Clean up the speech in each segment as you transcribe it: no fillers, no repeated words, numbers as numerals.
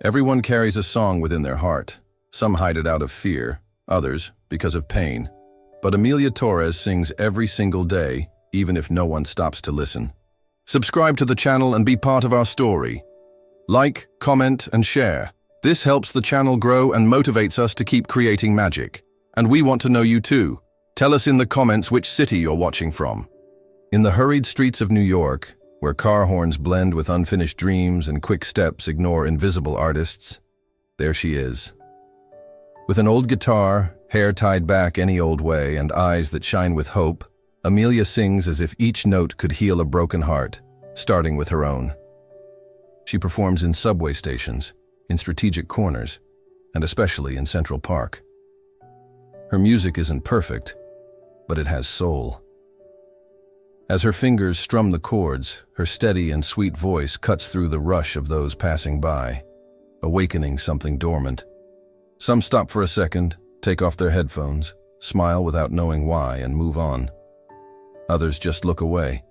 Everyone carries a song within their heart. Some hide it out of fear, others because of pain. But Amelia Torres sings every single day, even if no one stops to listen. Subscribe to the channel and be part of our story. Like, comment, and share. This helps the channel grow and motivates us to keep creating magic. And we want to know you too. Tell us in the comments which city you're watching from. In the hurried streets of New York, where car horns blend with unfinished dreams and quick steps ignore invisible artists, there she is. With an old guitar, hair tied back any old way, and eyes that shine with hope, Amelia sings as if each note could heal a broken heart, starting with her own. She performs in subway stations, in strategic corners, and especially in Central Park. Her music isn't perfect, but it has soul. As her fingers strum the chords, her steady and sweet voice cuts through the rush of those passing by, awakening something dormant. Some stop for a second, take off their headphones, smile without knowing why, and move on. Others just look away,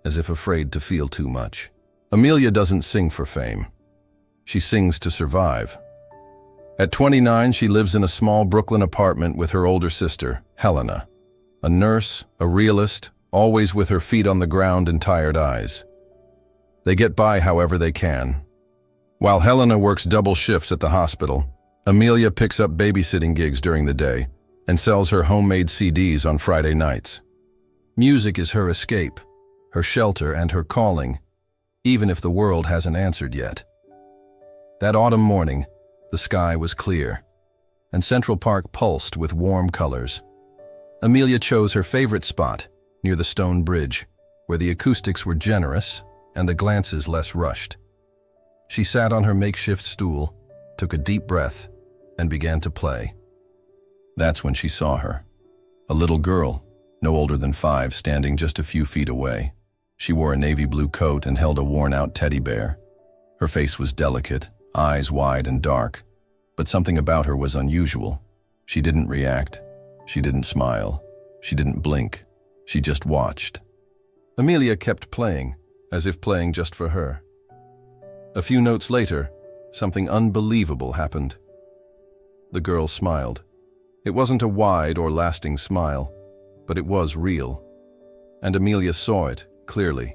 as if afraid to feel too much. Amelia doesn't sing for fame. She sings to survive. At 29, she lives in a small Brooklyn apartment with her older sister, Helena, a nurse, a realist, always with her feet on the ground and tired eyes. They get by however they can. While Helena works double shifts at the hospital, Amelia picks up babysitting gigs during the day and sells her homemade CDs on Friday nights. Music is her escape, her shelter, and her calling, even if the world hasn't answered yet. That autumn morning, the sky was clear, and Central Park pulsed with warm colors. Amelia chose her favorite spot, near the stone bridge, where the acoustics were generous and the glances less rushed. She sat on her makeshift stool, took a deep breath, and began to play. That's when she saw her. A little girl, no older than 5, standing just a few feet away. She wore a navy blue coat and held a worn-out teddy bear. Her face was delicate, eyes wide and dark, but something about her was unusual. She didn't react. She didn't smile. She didn't blink. She just watched. Amelia kept playing, as if playing just for her. A few notes later, something unbelievable happened. The girl smiled. It wasn't a wide or lasting smile, but it was real. And Amelia saw it clearly.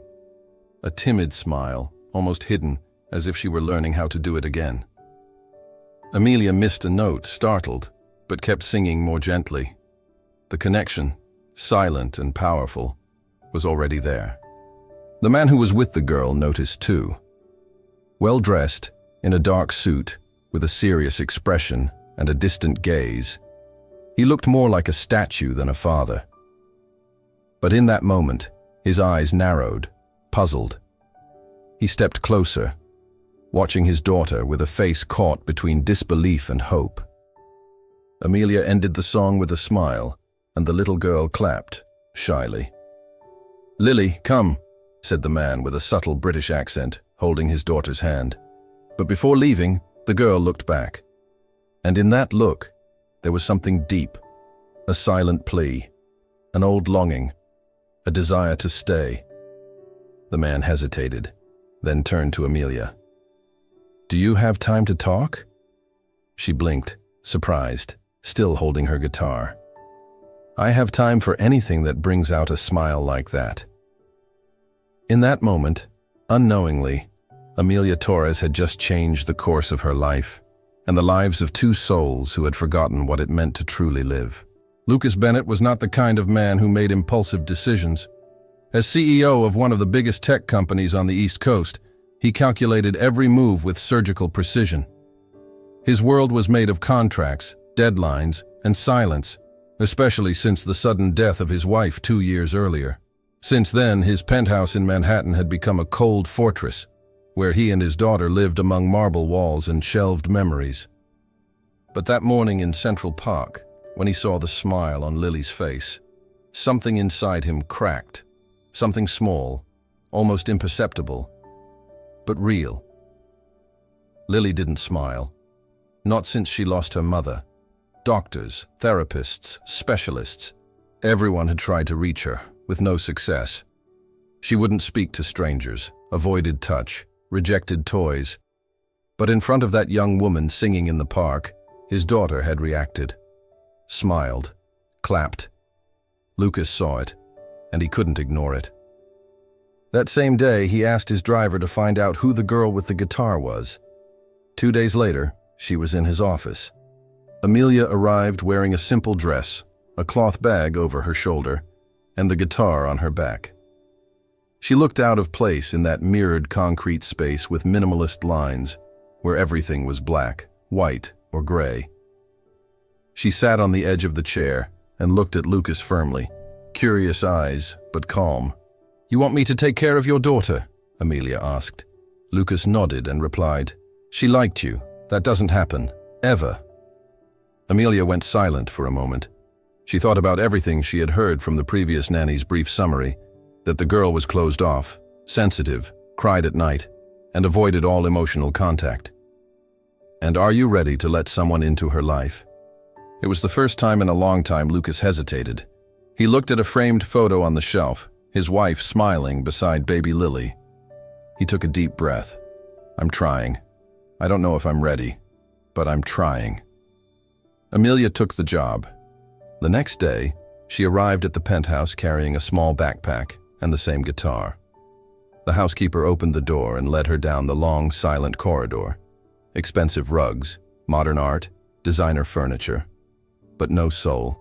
A timid smile, almost hidden, as if she were learning how to do it again. Amelia missed a note, startled, but kept singing more gently. The connection, silent and powerful, was already there. The man who was with the girl noticed too. Well-dressed, in a dark suit, with a serious expression and a distant gaze, he looked more like a statue than a father. But in that moment, his eyes narrowed, puzzled. He stepped closer, watching his daughter with a face caught between disbelief and hope. Amelia ended the song with a smile, and the little girl clapped, shyly. "Lily, come," said the man with a subtle British accent, holding his daughter's hand. But before leaving, the girl looked back. And in that look, there was something deep, a silent plea, an old longing, a desire to stay. The man hesitated, then turned to Amelia. "Do you have time to talk?" She blinked, surprised, still holding her guitar. "I have time for anything that brings out a smile like that." In that moment, unknowingly, Amelia Torres had just changed the course of her life and the lives of 2 souls who had forgotten what it meant to truly live. Lucas Bennett was not the kind of man who made impulsive decisions. As CEO of one of the biggest tech companies on the East Coast, he calculated every move with surgical precision. His world was made of contracts, deadlines, and silence, especially since the sudden death of his wife 2 years earlier. Since then, his penthouse in Manhattan had become a cold fortress, where he and his daughter lived among marble walls and shelved memories. But that morning in Central Park, when he saw the smile on Lily's face, something inside him cracked, something small, almost imperceptible, but real. Lily didn't smile, not since she lost her mother. Doctors, therapists, specialists, everyone had tried to reach her, with no success. She wouldn't speak to strangers, avoided touch, rejected toys. But in front of that young woman singing in the park, his daughter had reacted. Smiled. Clapped. Lucas saw it, and he couldn't ignore it. That same day, he asked his driver to find out who the girl with the guitar was. 2 days later, she was in his office. Amelia arrived wearing a simple dress, a cloth bag over her shoulder, and the guitar on her back. She looked out of place in that mirrored concrete space with minimalist lines, where everything was black, white, or gray. She sat on the edge of the chair and looked at Lucas firmly, curious eyes, but calm. "You want me to take care of your daughter?" Amelia asked. Lucas nodded and replied, "She liked you. That doesn't happen. Ever." Amelia went silent for a moment. She thought about everything she had heard from the previous nanny's brief summary, that the girl was closed off, sensitive, cried at night, and avoided all emotional contact. And are you ready to let someone into her life? It was the first time in a long time Lucas hesitated. He looked at a framed photo on the shelf, his wife smiling beside baby Lily. He took a deep breath. "I'm trying. I don't know if I'm ready, but I'm trying." Amelia took the job. The next day, she arrived at the penthouse carrying a small backpack and the same guitar. The housekeeper opened the door and led her down the long, silent corridor. Expensive rugs, modern art, designer furniture, but no soul.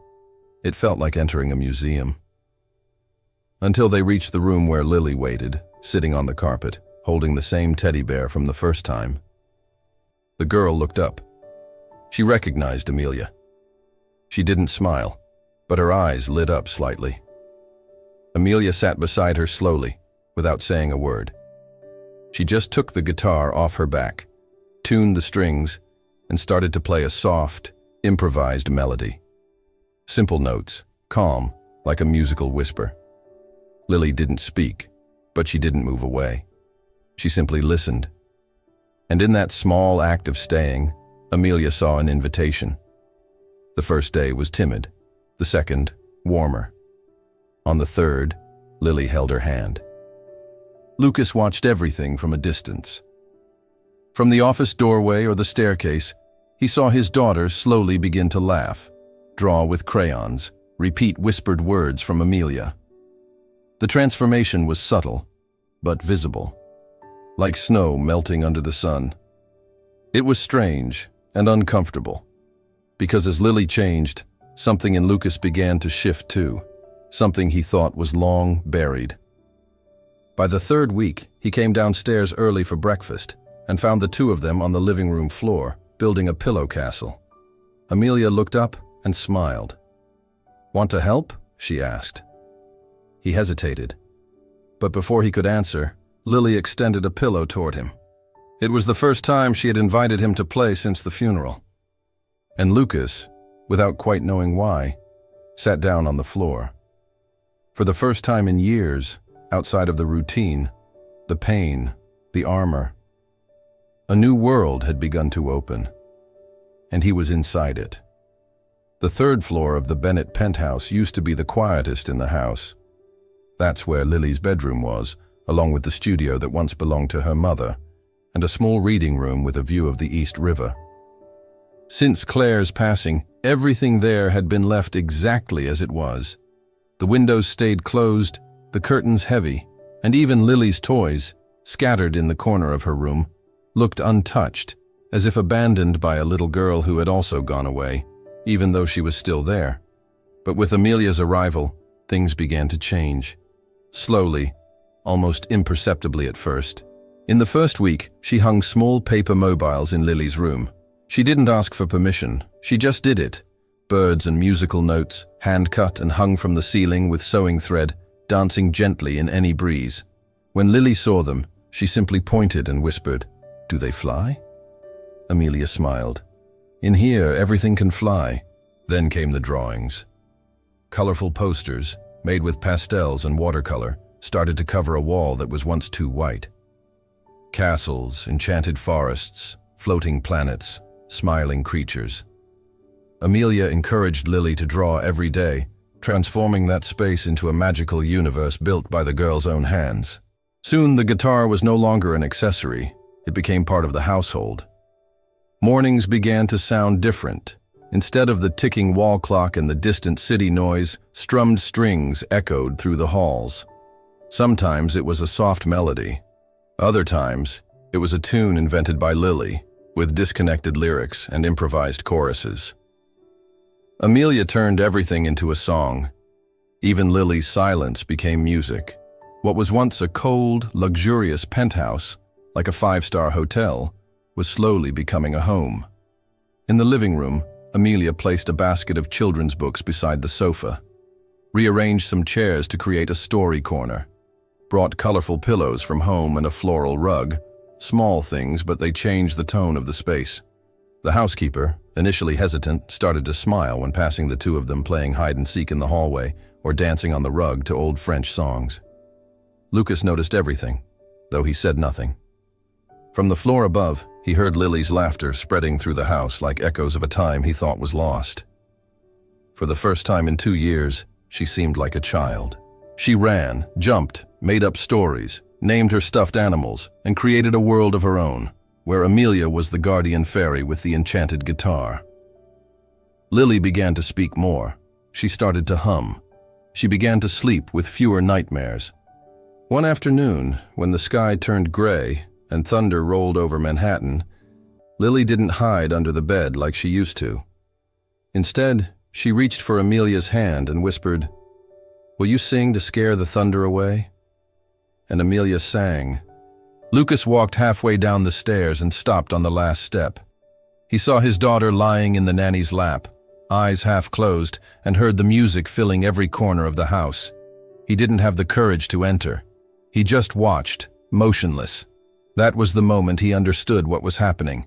It felt like entering a museum. Until they reached the room where Lily waited, sitting on the carpet, holding the same teddy bear from the first time. The girl looked up. She recognized Amelia. She didn't smile, but her eyes lit up slightly. Amelia sat beside her slowly, without saying a word. She just took the guitar off her back, tuned the strings, and started to play a soft, improvised melody. Simple notes, calm, like a musical whisper. Lily didn't speak, but she didn't move away. She simply listened. And in that small act of staying, Amelia saw an invitation. The first day was timid, the second, warmer. On the third, Lily held her hand. Lucas watched everything from a distance. From the office doorway or the staircase, he saw his daughter slowly begin to laugh, draw with crayons, repeat whispered words from Amelia. The transformation was subtle, but visible, like snow melting under the sun. It was strange and uncomfortable, because as Lily changed, something in Lucas began to shift too, something he thought was long buried. By the third week, he came downstairs early for breakfast and found the two of them on the living room floor, building a pillow castle. Amelia looked up and smiled. "Want to help?" she asked. He hesitated, but before he could answer, Lily extended a pillow toward him. It was the first time she had invited him to play since the funeral. And Lucas, without quite knowing why, sat down on the floor. For the first time in years, outside of the routine, the pain, the armor, a new world had begun to open, and he was inside it. The third floor of the Bennett penthouse used to be the quietest in the house. That's where Lily's bedroom was, along with the studio that once belonged to her mother, and a small reading room with a view of the East River. Since Claire's passing, everything there had been left exactly as it was. The windows stayed closed, the curtains heavy, and even Lily's toys, scattered in the corner of her room, looked untouched, as if abandoned by a little girl who had also gone away, even though she was still there. But with Amelia's arrival, things began to change. Slowly, almost imperceptibly at first. In the first week, she hung small paper mobiles in Lily's room. She didn't ask for permission, she just did it. Birds and musical notes, hand-cut and hung from the ceiling with sewing thread, dancing gently in any breeze. When Lily saw them, she simply pointed and whispered, "Do they fly?" Amelia smiled. "In here, everything can fly." Then came the drawings. Colorful posters, made with pastels and watercolor, started to cover a wall that was once too white. Castles, enchanted forests, floating planets, smiling creatures. Amelia encouraged Lily to draw every day, transforming that space into a magical universe built by the girl's own hands. Soon the guitar was no longer an accessory. It became part of the household. Mornings began to sound different. Instead of the ticking wall clock and the distant city noise, strummed strings echoed through the halls. Sometimes it was a soft melody. Other times, it was a tune invented by Lily, with disconnected lyrics and improvised choruses. Amelia turned everything into a song. Even Lily's silence became music. What was once a cold, luxurious penthouse, like a five-star hotel, was slowly becoming a home. In the living room, Amelia placed a basket of children's books beside the sofa, rearranged some chairs to create a story corner, brought colorful pillows from home and a floral rug. Small things, but they changed the tone of the space. The housekeeper, initially hesitant, started to smile when passing the two of them playing hide-and-seek in the hallway or dancing on the rug to old French songs. Lucas noticed everything, though he said nothing. From the floor above, he heard Lily's laughter spreading through the house like echoes of a time he thought was lost. For the first time in 2 years, she seemed like a child. She ran, jumped, made up stories, named her stuffed animals, and created a world of her own, where Amelia was the guardian fairy with the enchanted guitar. Lily began to speak more. She started to hum. She began to sleep with fewer nightmares. One afternoon, when the sky turned gray and thunder rolled over Manhattan, Lily didn't hide under the bed like she used to. Instead, she reached for Amelia's hand and whispered, "Will you sing to scare the thunder away?" And Amelia sang. Lucas walked halfway down the stairs and stopped on the last step. He saw his daughter lying in the nanny's lap, eyes half closed, and heard the music filling every corner of the house. He didn't have the courage to enter. He just watched, motionless. That was the moment he understood what was happening.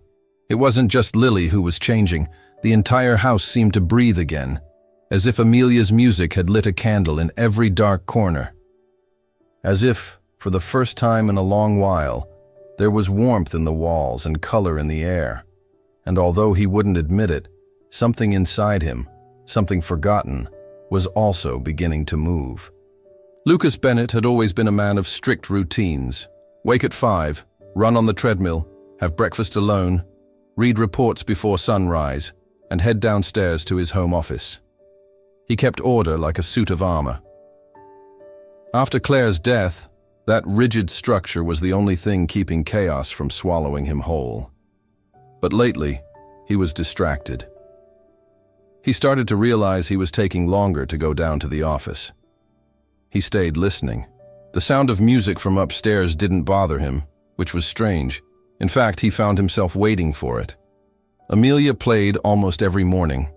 It wasn't just Lily who was changing. The entire house seemed to breathe again, as if Amelia's music had lit a candle in every dark corner. As if, for the first time in a long while, there was warmth in the walls and color in the air. And although he wouldn't admit it, something inside him, something forgotten, was also beginning to move. Lucas Bennett had always been a man of strict routines. Wake at 5, run on the treadmill, have breakfast alone, read reports before sunrise, and head downstairs to his home office. He kept order like a suit of armor. After Claire's death, that rigid structure was the only thing keeping chaos from swallowing him whole. But lately, he was distracted. He started to realize he was taking longer to go down to the office. He stayed listening. The sound of music from upstairs didn't bother him, which was strange. In fact, he found himself waiting for it. Amelia played almost every morning.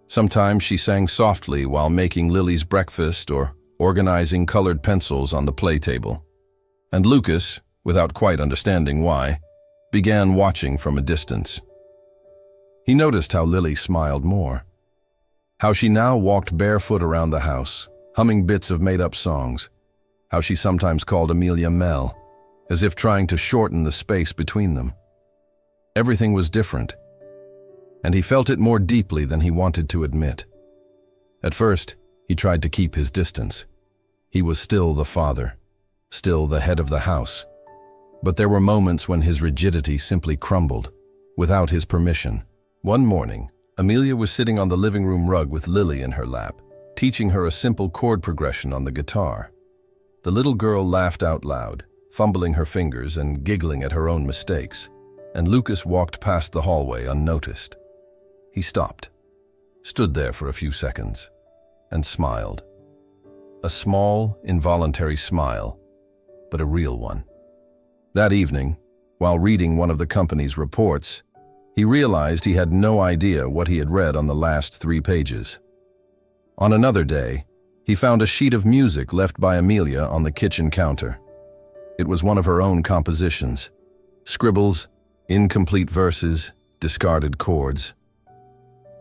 Sometimes she sang softly while making Lily's breakfast or organizing colored pencils on the play table. And Lucas, without quite understanding why, began watching from a distance. He noticed how Lily smiled more, how she now walked barefoot around the house, humming bits of made-up songs, how she sometimes called Amelia Mel, as if trying to shorten the space between them. Everything was different, and he felt it more deeply than he wanted to admit. At first, he tried to keep his distance. He was still the father, still the head of the house. But there were moments when his rigidity simply crumbled, without his permission. One morning, Amelia was sitting on the living room rug with Lily in her lap, teaching her a simple chord progression on the guitar. The little girl laughed out loud, fumbling her fingers and giggling at her own mistakes, and Lucas walked past the hallway unnoticed. He stopped, stood there for a few seconds, and smiled. A small, involuntary smile, but a real one. That evening, while reading one of the company's reports, he realized he had no idea what he had read on the last 3 pages. On another day, he found a sheet of music left by Amelia on the kitchen counter. It was one of her own compositions. Scribbles, incomplete verses, discarded chords.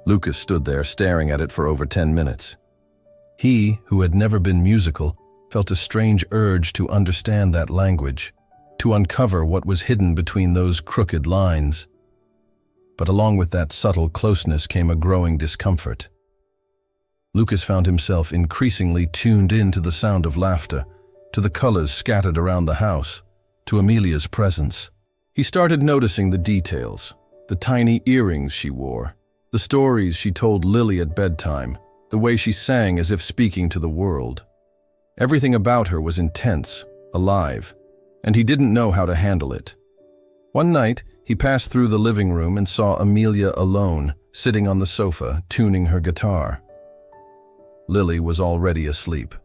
Lucas stood there staring at it for over 10 minutes. He, who had never been musical, felt a strange urge to understand that language, to uncover what was hidden between those crooked lines. But along with that subtle closeness came a growing discomfort. Lucas found himself increasingly tuned in to the sound of laughter, to the colors scattered around the house, to Amelia's presence. He started noticing the details, the tiny earrings she wore, the stories she told Lily at bedtime, the way she sang as if speaking to the world. Everything about her was intense, alive, and he didn't know how to handle it. One night, he passed through the living room and saw Amelia alone, sitting on the sofa, tuning her guitar. Lily was already asleep.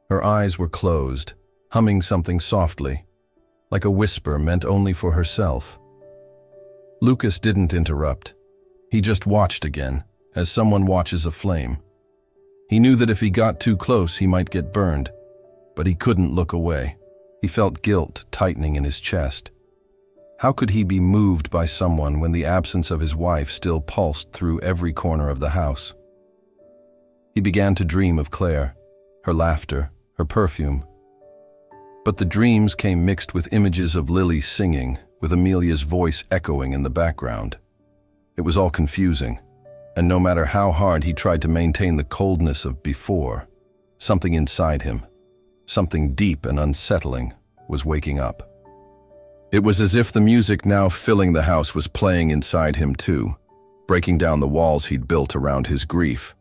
Her eyes were closed, humming something softly, like a whisper meant only for herself. Lucas didn't interrupt. He just watched again, as someone watches a flame. He knew that if he got too close, he might get burned, but he couldn't look away. He felt guilt tightening in his chest. How could he be moved by someone when the absence of his wife still pulsed through every corner of the house? He began to dream of Claire, her laughter, her perfume. But the dreams came mixed with images of Lily singing, with Amelia's voice echoing in the background. It was all confusing, and no matter how hard he tried to maintain the coldness of before, something inside him, something deep and unsettling, was waking up. It was as if the music now filling the house was playing inside him too, breaking down the walls he'd built around his grief.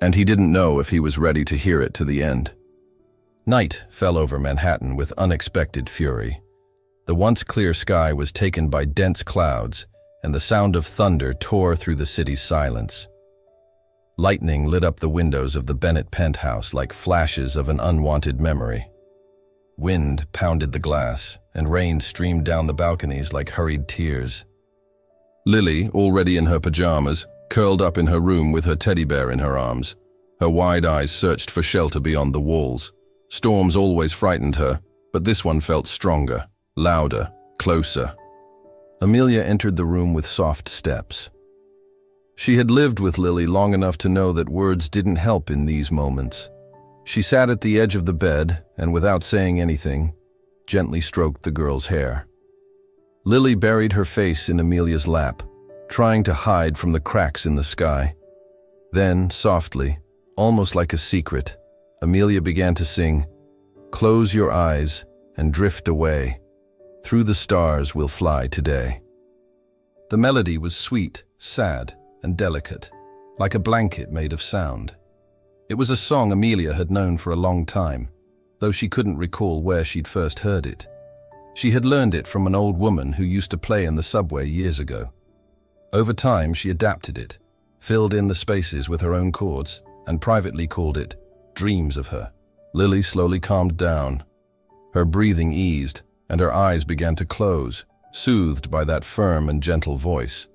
And he didn't know if he was ready to hear it to the end. Night fell over Manhattan with unexpected fury. The once clear sky was taken by dense clouds, and the sound of thunder tore through the city's silence. Lightning lit up the windows of the Bennett penthouse like flashes of an unwanted memory. Wind pounded the glass, and rain streamed down the balconies like hurried tears. Lily, already in her pajamas, curled up in her room with her teddy bear in her arms. Her wide eyes searched for shelter beyond the walls. Storms always frightened her, but this one felt stronger, louder, closer. Amelia entered the room with soft steps. She had lived with Lily long enough to know that words didn't help in these moments. She sat at the edge of the bed and, without saying anything, gently stroked the girl's hair. Lily buried her face in Amelia's lap, trying to hide from the cracks in the sky. Then, softly, almost like a secret, Amelia began to sing, "Close your eyes and drift away. Through the stars we'll fly today." The melody was sweet, sad, and delicate, like a blanket made of sound. It was a song Amelia had known for a long time, though she couldn't recall where she'd first heard it. She had learned it from an old woman who used to play in the subway years ago. Over time, she adapted it, filled in the spaces with her own chords, and privately called it Dreams of Her. Lily slowly calmed down. Her breathing eased, and her eyes began to close, soothed by that firm and gentle voice.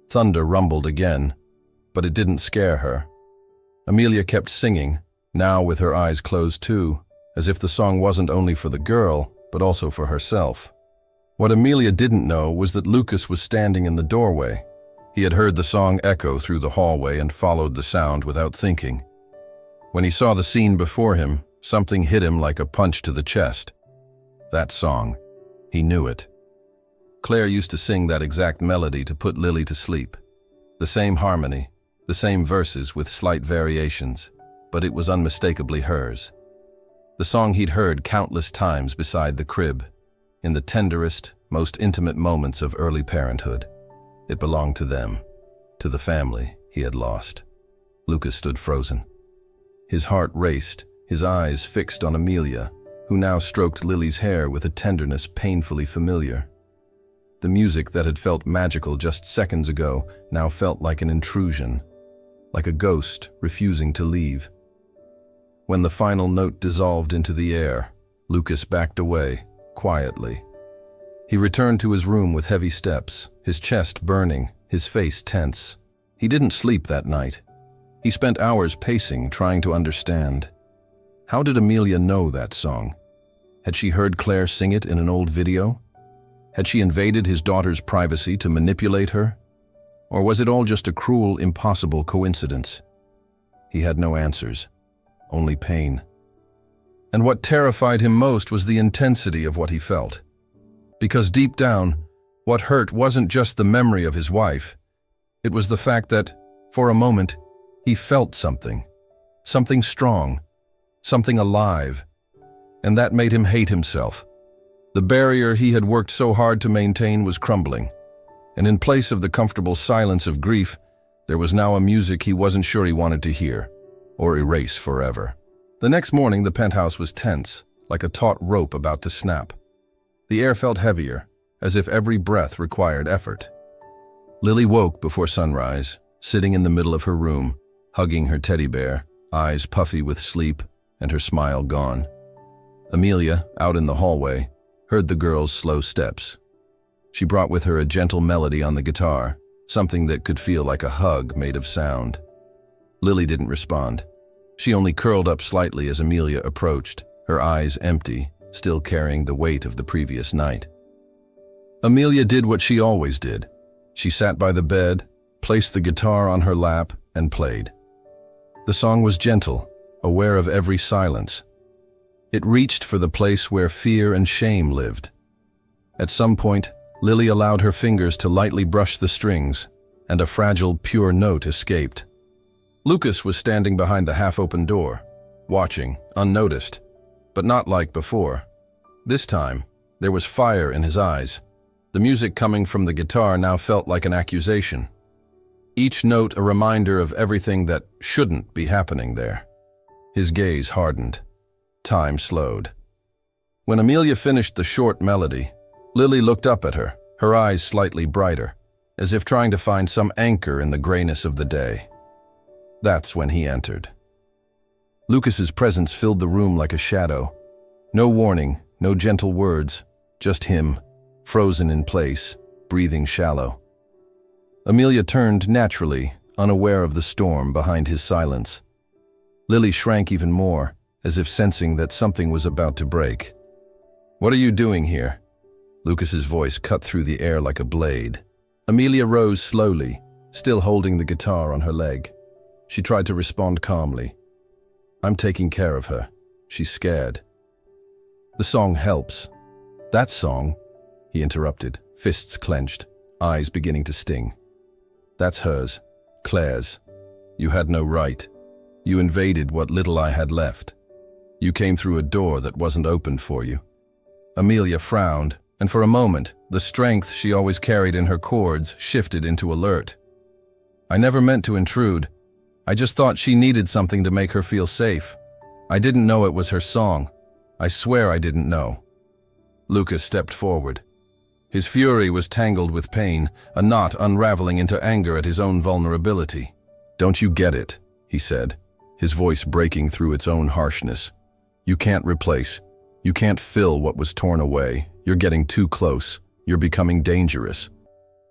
Thunder rumbled again, but it didn't scare her. Amelia kept singing, now with her eyes closed too, as if the song wasn't only for the girl, but also for herself. What Amelia didn't know was that Lucas was standing in the doorway. He had heard the song echo through the hallway and followed the sound without thinking. When he saw the scene before him, something hit him like a punch to the chest. That song. He knew it. Claire used to sing that exact melody to put Lily to sleep. The same harmony, the same verses with slight variations, but it was unmistakably hers. The song he'd heard countless times beside the crib, in the tenderest, most intimate moments of early parenthood. It belonged to them, to the family he had lost. Lucas stood frozen. His heart raced, his eyes fixed on Amelia, who now stroked Lily's hair with a tenderness painfully familiar. The music that had felt magical just seconds ago now felt like an intrusion, like a ghost refusing to leave. When the final note dissolved into the air, Lucas backed away, quietly. He returned to his room with heavy steps, his chest burning, his face tense. He didn't sleep that night. He spent hours pacing, trying to understand. How did Amelia know that song? Had she heard Claire sing it in an old video? Had she invaded his daughter's privacy to manipulate her? Or was it all just a cruel, impossible coincidence? He had no answers, only pain. And what terrified him most was the intensity of what he felt. Because deep down, what hurt wasn't just the memory of his wife. It was the fact that, for a moment, he felt something strong, something alive, and that made him hate himself. The barrier he had worked so hard to maintain was crumbling, and in place of the comfortable silence of grief, there was now a music he wasn't sure he wanted to hear, or erase forever. The next morning, the penthouse was tense, like a taut rope about to snap. The air felt heavier, as if every breath required effort. Lily woke before sunrise, sitting in the middle of her room, hugging her teddy bear, eyes puffy with sleep and her smile gone. Amelia, out in the hallway, heard the girl's slow steps. She brought with her a gentle melody on the guitar, something that could feel like a hug made of sound. Lily didn't respond. She only curled up slightly as Amelia approached, her eyes empty, still carrying the weight of the previous night. Amelia did what she always did. She sat by the bed, placed the guitar on her lap, and played. The song was gentle, aware of every silence. It reached for the place where fear and shame lived. At some point, Lily allowed her fingers to lightly brush the strings, and a fragile, pure note escaped. Lucas was standing behind the half-open door, watching, unnoticed, but not like before. This time, there was fire in his eyes. The music coming from the guitar now felt like an accusation. Each note a reminder of everything that shouldn't be happening there. His gaze hardened. Time slowed. When Amelia finished the short melody, Lily looked up at her, her eyes slightly brighter, as if trying to find some anchor in the grayness of the day. That's when he entered. Lucas's presence filled the room like a shadow. No warning, no gentle words, just him, frozen in place, breathing shallow. Amelia turned naturally, unaware of the storm behind his silence. Lily shrank even more, as if sensing that something was about to break. "What are you doing here?" Lucas's voice cut through the air like a blade. Amelia rose slowly, still holding the guitar on her leg. She tried to respond calmly. "I'm taking care of her. She's scared." "The song helps." "That song?" he interrupted, fists clenched, eyes beginning to sting. "That's hers, Claire's. You had no right. You invaded what little I had left. You came through a door that wasn't opened for you." Amelia frowned, and for a moment, the strength she always carried in her chords shifted into alert. "I never meant to intrude. I just thought she needed something to make her feel safe. I didn't know it was her song. I swear I didn't know." Lucas stepped forward. His fury was tangled with pain, a knot unraveling into anger at his own vulnerability. "Don't you get it?" he said, his voice breaking through its own harshness. "You can't replace. You can't fill what was torn away. You're getting too close. You're becoming dangerous.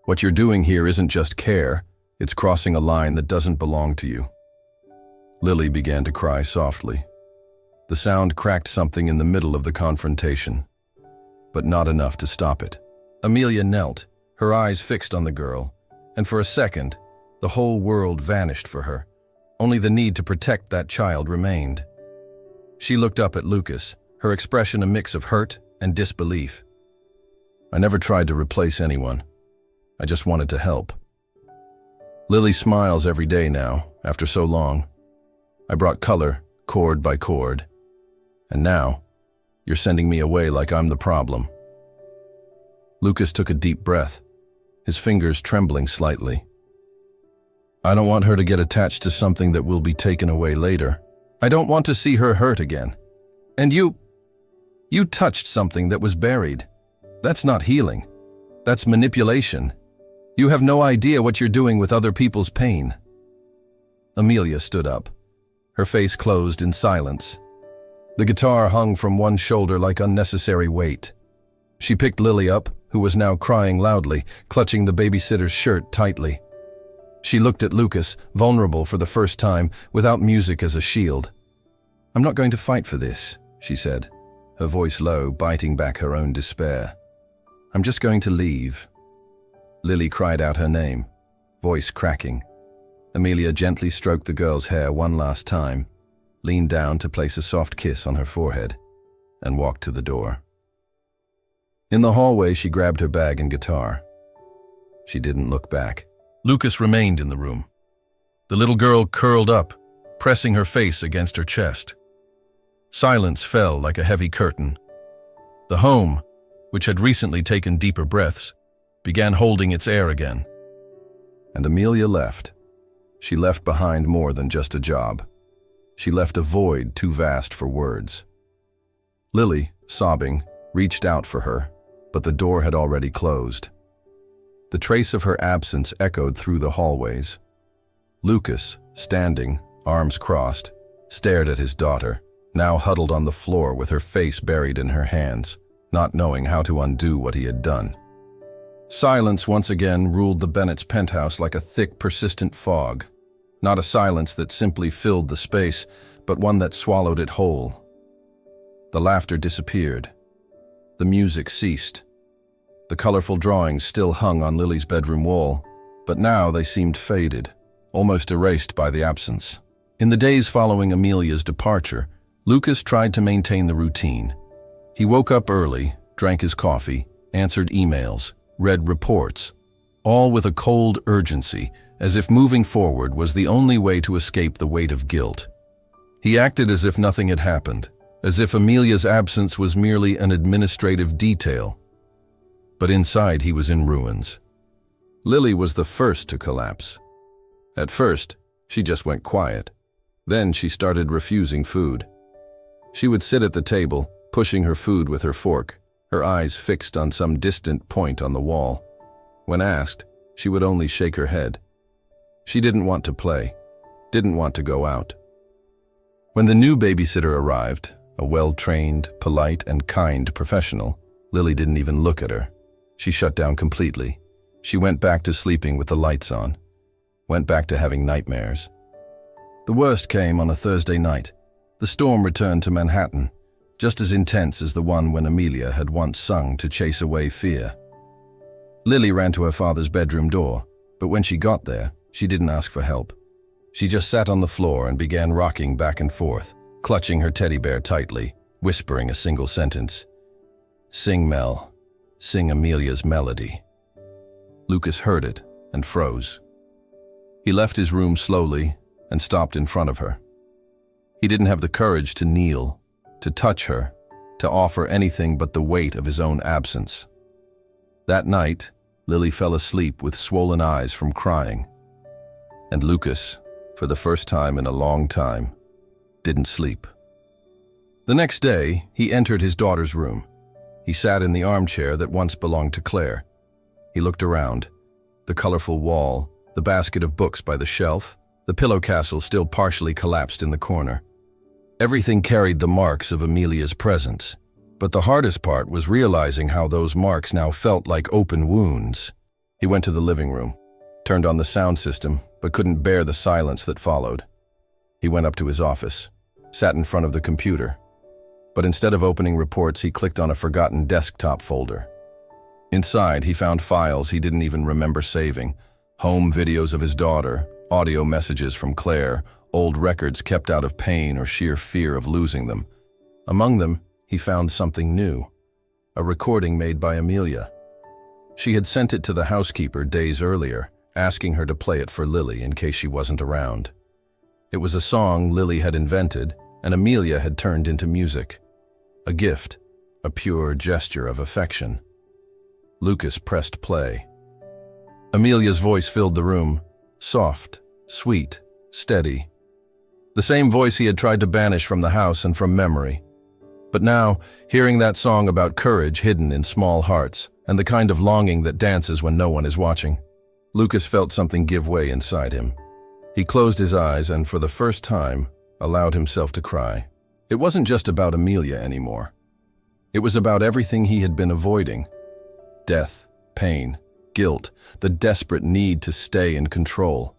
What you're doing here isn't just care. It's crossing a line that doesn't belong to you." Lily began to cry softly. The sound cracked something in the middle of the confrontation, but not enough to stop it. Amelia knelt, her eyes fixed on the girl, and for a second, the whole world vanished for her. Only the need to protect that child remained. She looked up at Lucas, her expression a mix of hurt and disbelief. "I never tried to replace anyone. I just wanted to help." Lily smiles every day now, after so long. "I brought color, chord by chord. And now, you're sending me away like I'm the problem." Lucas took a deep breath, his fingers trembling slightly. "I don't want her to get attached to something that will be taken away later. I don't want to see her hurt again. And you touched something that was buried. That's not healing. That's manipulation. You have no idea what you're doing with other people's pain." Amelia stood up, her face closed in silence. The guitar hung from one shoulder like unnecessary weight. She picked Lily up, who was now crying loudly, clutching the babysitter's shirt tightly. She looked at Lucas, vulnerable for the first time, without music as a shield. "I'm not going to fight for this," she said, her voice low, biting back her own despair. "I'm just going to leave." Lily cried out her name, voice cracking. Amelia gently stroked the girl's hair one last time, leaned down to place a soft kiss on her forehead, and walked to the door. In the hallway, she grabbed her bag and guitar. She didn't look back. Lucas remained in the room. The little girl curled up, pressing her face against her chest. Silence fell like a heavy curtain. The home, which had recently taken deeper breaths, began holding its air again. And Amelia left. She left behind more than just a job. She left a void too vast for words. Lily, sobbing, reached out for her, but the door had already closed. The trace of her absence echoed through the hallways. Lucas, standing, arms crossed, stared at his daughter, now huddled on the floor with her face buried in her hands, not knowing how to undo what he had done. Silence once again ruled the Bennetts' penthouse like a thick, persistent fog. Not a silence that simply filled the space, but one that swallowed it whole. The laughter disappeared. The music ceased. The colorful drawings still hung on Lily's bedroom wall, but now they seemed faded, almost erased by the absence. In the days following Amelia's departure, Lucas tried to maintain the routine. He woke up early, drank his coffee, answered emails, read reports, all with a cold urgency, as if moving forward was the only way to escape the weight of guilt. He acted as if nothing had happened, as if Amelia's absence was merely an administrative detail. But inside he was in ruins. Lily was the first to collapse. At first, she just went quiet. Then she started refusing food. She would sit at the table, pushing her food with her fork, her eyes fixed on some distant point on the wall. When asked, she would only shake her head. She didn't want to play, didn't want to go out. When the new babysitter arrived, a well-trained, polite, and kind professional, Lily didn't even look at her. She shut down completely. She went back to sleeping with the lights on, went back to having nightmares. The worst came on a Thursday night. The storm returned to Manhattan, just as intense as the one when Amelia had once sung to chase away fear. Lily ran to her father's bedroom door, but when she got there, she didn't ask for help. She just sat on the floor and began rocking back and forth, clutching her teddy bear tightly, whispering a single sentence. "Sing, Mel. Sing Amelia's melody." Lucas heard it and froze. He left his room slowly and stopped in front of her. He didn't have the courage to kneel, to touch her, to offer anything but the weight of his own absence. That night, Lily fell asleep with swollen eyes from crying. And Lucas, for the first time in a long time, didn't sleep. The next day, he entered his daughter's room. He sat in the armchair that once belonged to Claire. He looked around. The colorful wall, the basket of books by the shelf, the pillow castle still partially collapsed in the corner. Everything carried the marks of Amelia's presence, but the hardest part was realizing how those marks now felt like open wounds. He went to the living room, turned on the sound system, but couldn't bear the silence that followed. He went up to his office, sat in front of the computer, but instead of opening reports, he clicked on a forgotten desktop folder. Inside, he found files he didn't even remember saving, home videos of his daughter, audio messages from Claire, old records kept out of pain or sheer fear of losing them. Among them, he found something new, a recording made by Amelia. She had sent it to the housekeeper days earlier, asking her to play it for Lily in case she wasn't around. It was a song Lily had invented and Amelia had turned into music. A gift, a pure gesture of affection. Lucas pressed play. Amelia's voice filled the room, soft, sweet, steady. The same voice he had tried to banish from the house and from memory. But now, hearing that song about courage hidden in small hearts, and the kind of longing that dances when no one is watching, Lucas felt something give way inside him. He closed his eyes and, for the first time, allowed himself to cry. It wasn't just about Amelia anymore. It was about everything he had been avoiding. Death, pain, guilt, the desperate need to stay in control.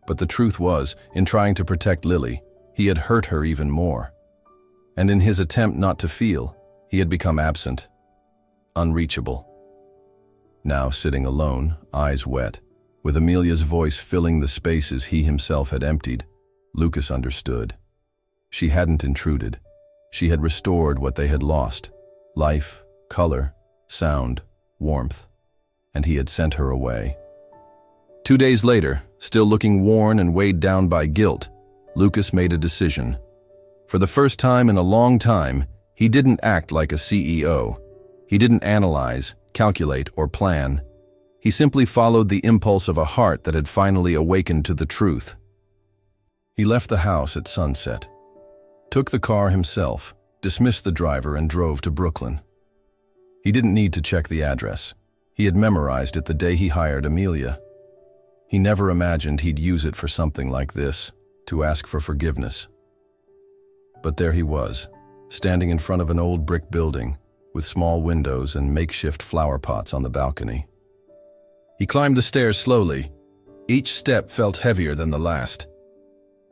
But the truth was, in trying to protect Lily, he had hurt her even more. And in his attempt not to feel, he had become absent, unreachable. Now sitting alone, eyes wet, with Amelia's voice filling the spaces he himself had emptied, Lucas understood. She hadn't intruded. She had restored what they had lost: life, color, sound, warmth. And he had sent her away. 2 days later, still looking worn and weighed down by guilt, Lucas made a decision. For the first time in a long time, he didn't act like a CEO. He didn't analyze, calculate, or plan. He simply followed the impulse of a heart that had finally awakened to the truth. He left the house at sunset, took the car himself, dismissed the driver, and drove to Brooklyn. He didn't need to check the address. He had memorized it the day he hired Amelia. He never imagined he'd use it for something like this, to ask for forgiveness. But there he was, standing in front of an old brick building, with small windows and makeshift flower pots on the balcony. He climbed the stairs slowly. Each step felt heavier than the last.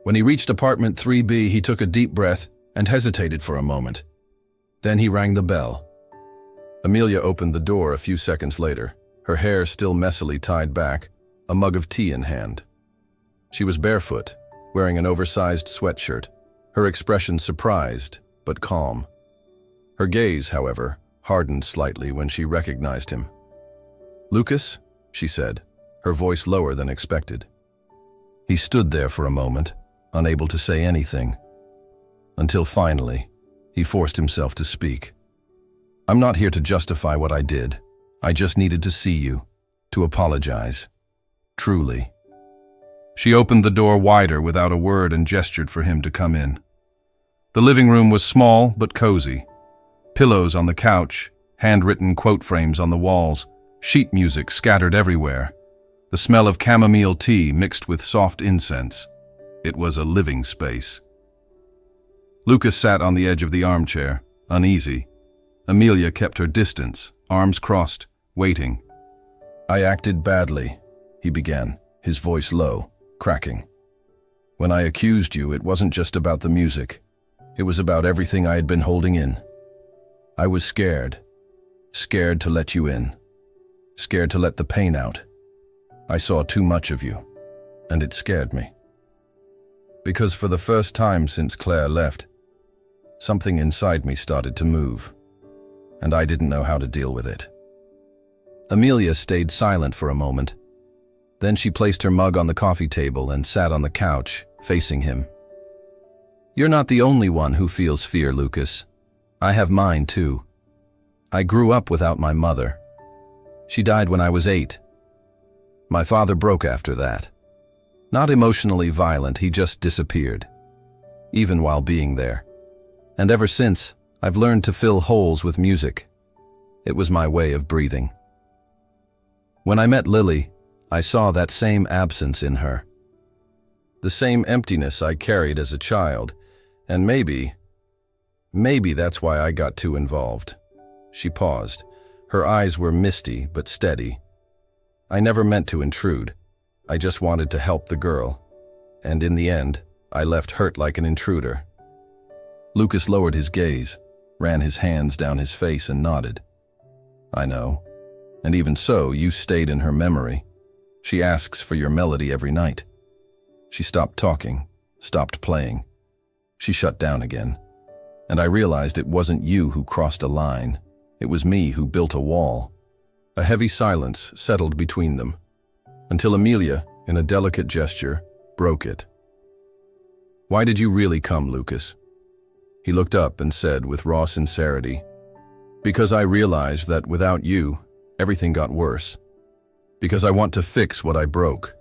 When he reached apartment 3B, he took a deep breath and hesitated for a moment. Then he rang the bell. Amelia opened the door a few seconds later, her hair still messily tied back, a mug of tea in hand. She was barefoot, wearing an oversized sweatshirt, her expression surprised but calm. Her gaze, however, hardened slightly when she recognized him. "Lucas?" she said, her voice lower than expected. He stood there for a moment, unable to say anything, until finally, he forced himself to speak. "I'm not here to justify what I did. I just needed to see you, to apologize. Truly." She opened the door wider without a word and gestured for him to come in. The living room was small but cozy. Pillows on the couch, handwritten quote frames on the walls, sheet music scattered everywhere, the smell of chamomile tea mixed with soft incense. It was a living space. Lucas sat on the edge of the armchair, uneasy. Amelia kept her distance, arms crossed, waiting. "I acted badly," he began, his voice low, cracking. "When I accused you, it wasn't just about the music. It was about everything I had been holding in. I was scared to let you in, scared to let the pain out. I saw too much of you, and it scared me. Because for the first time since Claire left, something inside me started to move, and I didn't know how to deal with it." Amelia stayed silent for a moment. Then she placed her mug on the coffee table and sat on the couch, facing him. "You're not the only one who feels fear, Lucas. I have mine too. I grew up without my mother. She died when I was 8. My father broke after that. Not emotionally violent, he just disappeared, even while being there. And ever since, I've learned to fill holes with music. It was my way of breathing. When I met Lily, I saw that same absence in her. The same emptiness I carried as a child, and maybe that's why I got too involved." She paused. Her eyes were misty but steady. "I never meant to intrude. I just wanted to help the girl. And in the end, I left hurt like an intruder." Lucas lowered his gaze, ran his hands down his face and nodded. "I know. And even so, you stayed in her memory. She asks for your melody every night." She stopped talking, stopped playing. She shut down again. And I realized it wasn't you who crossed a line. It was me who built a wall. A heavy silence settled between them, until Amelia, in a delicate gesture, broke it. "Why did you really come, Lucas?" He looked up and said with raw sincerity, "Because I realized that without you, everything got worse. Because I want to fix what I broke.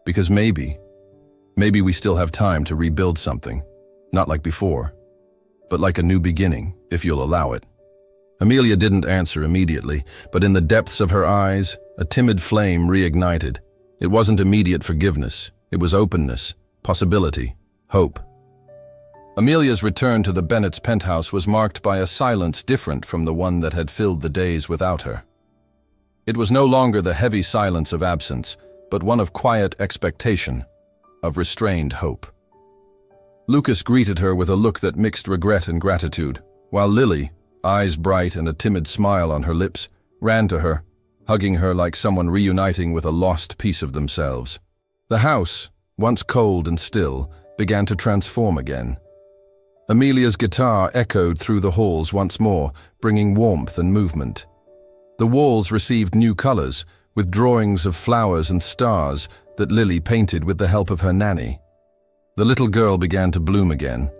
Because maybe we still have time to rebuild something. Not like before, but like a new beginning, if you'll allow it." Amelia didn't answer immediately, but in the depths of her eyes, a timid flame reignited. It wasn't immediate forgiveness. It was openness, possibility, hope. Amelia's return to the Bennett's penthouse was marked by a silence different from the one that had filled the days without her. It was no longer the heavy silence of absence, but one of quiet expectation, of restrained hope. Lucas greeted her with a look that mixed regret and gratitude, while Lily, eyes bright and a timid smile on her lips, ran to her, hugging her like someone reuniting with a lost piece of themselves. The house, once cold and still, began to transform again. Amelia's guitar echoed through the halls once more, bringing warmth and movement. The walls received new colors, with drawings of flowers and stars that Lily painted with the help of her nanny. The little girl began to bloom again,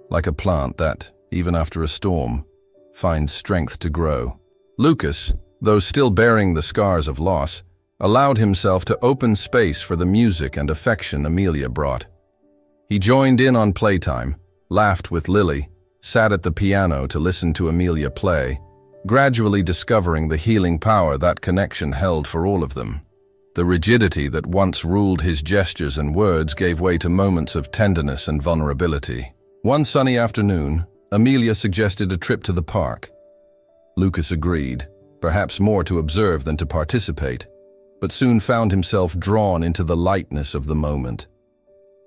like a plant that, even after a storm, finds strength to grow. Lucas, though still bearing the scars of loss, allowed himself to open space for the music and affection Amelia brought. He joined in on playtime, laughed with Lily, sat at the piano to listen to Amelia play, gradually discovering the healing power that connection held for all of them. The rigidity that once ruled his gestures and words gave way to moments of tenderness and vulnerability. One sunny afternoon, Amelia suggested a trip to the park. Lucas agreed, perhaps more to observe than to participate, but soon found himself drawn into the lightness of the moment.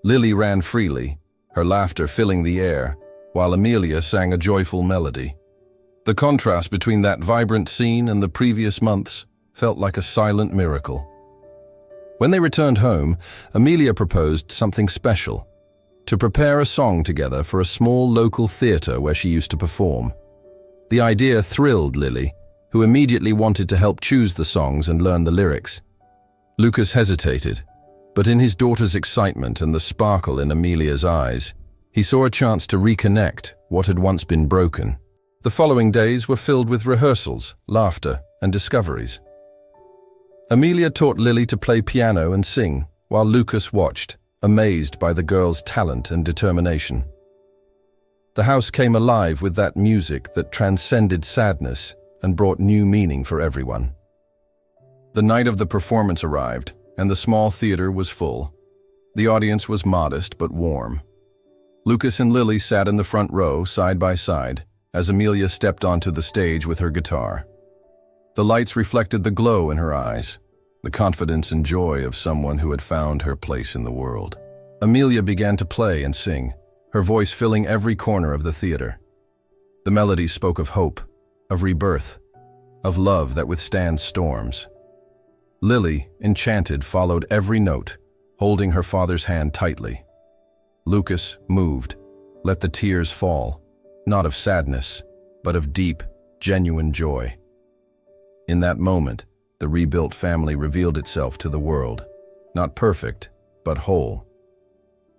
Lily ran freely, her laughter filling the air, while Amelia sang a joyful melody. The contrast between that vibrant scene and the previous months felt like a silent miracle. When they returned home, Amelia proposed something special: to prepare a song together for a small local theater where she used to perform. The idea thrilled Lily, who immediately wanted to help choose the songs and learn the lyrics. Lucas hesitated, but in his daughter's excitement and the sparkle in Amelia's eyes, he saw a chance to reconnect what had once been broken. The following days were filled with rehearsals, laughter, and discoveries. Amelia taught Lily to play piano and sing, while Lucas watched, amazed by the girl's talent and determination. The house came alive with that music that transcended sadness and brought new meaning for everyone. The night of the performance arrived, and the small theater was full. The audience was modest but warm. Lucas and Lily sat in the front row, side by side, as Amelia stepped onto the stage with her guitar. The lights reflected the glow in her eyes, the confidence and joy of someone who had found her place in the world. Amelia began to play and sing, her voice filling every corner of the theater. The melody spoke of hope, of rebirth, of love that withstands storms. Lily, enchanted, followed every note, holding her father's hand tightly. Lucas, moved, let the tears fall, not of sadness, but of deep, genuine joy. In that moment, the rebuilt family revealed itself to the world, not perfect, but whole.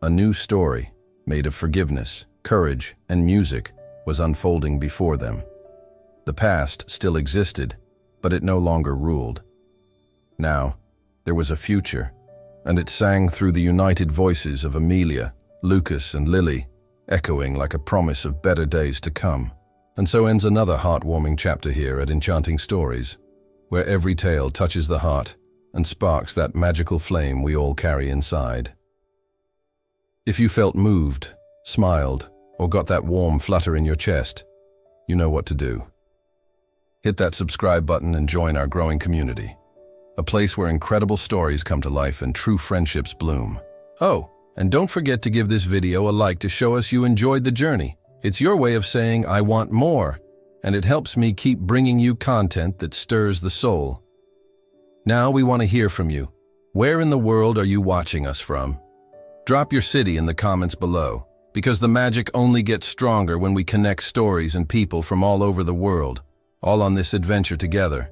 A new story, made of forgiveness, courage, and music, was unfolding before them. The past still existed, but it no longer ruled. Now, there was a future, and it sang through the united voices of Amelia, Lucas, and Lily, echoing like a promise of better days to come. And so ends another heartwarming chapter here at Enchanting Stories, where every tale touches the heart and sparks that magical flame we all carry inside. If you felt moved, smiled, or got that warm flutter in your chest, you know what to do. Hit that subscribe button and join our growing community, a place where incredible stories come to life and true friendships bloom. Oh, and don't forget to give this video a like to show us you enjoyed the journey. It's your way of saying, I want more, and it helps me keep bringing you content that stirs the soul. Now we want to hear from you. Where in the world are you watching us from? Drop your city in the comments below, because the magic only gets stronger when we connect stories and people from all over the world, all on this adventure together.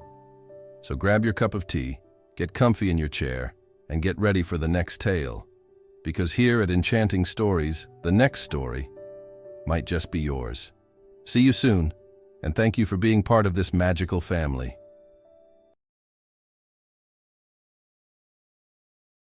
So grab your cup of tea, get comfy in your chair, and get ready for the next tale. Because here at Enchanting Stories, the next story might just be yours. See you soon, and thank you for being part of this magical family.